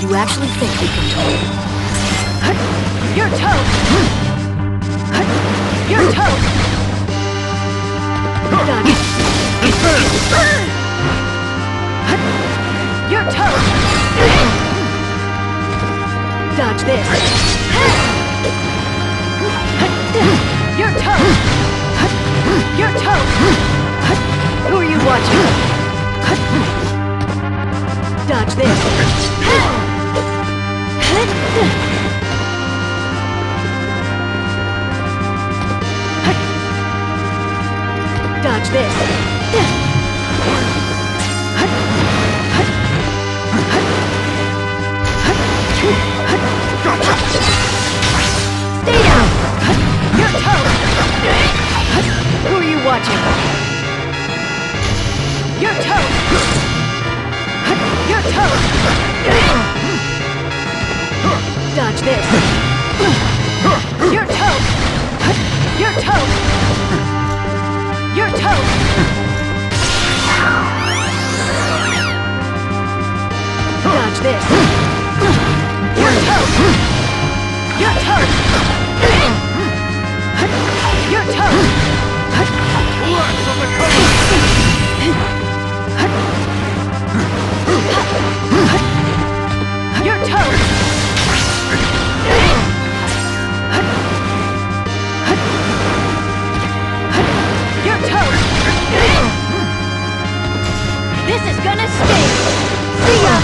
You actually think we can talk? Your toe! Your toe! Dodge. Your toe! Dodge this. Your toe! Your toe! Who are you watching? Dodge this. Dodge this. Gotcha! Stay down! Your toe! Who are you watching? Your toe! Your toe! Dodge this. Your toe! Your toe! Your toe! Dodge this. Your toe! Your toe! Your toe! Lots on the cover! Your toe! Your toe! This is gonna sting! See ya!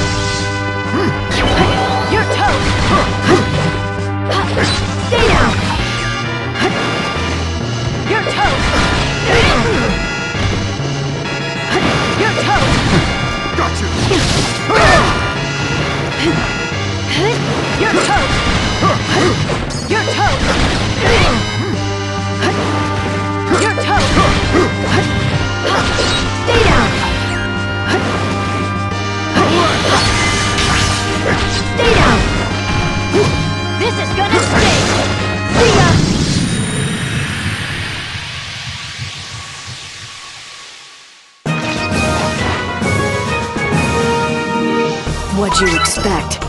Your toe! Stay down! Your toe! Your toe! Gotcha! Your toe! Your toe! Your toe! Stay down! Stay down! This is gonna sting! See ya! What'd you expect?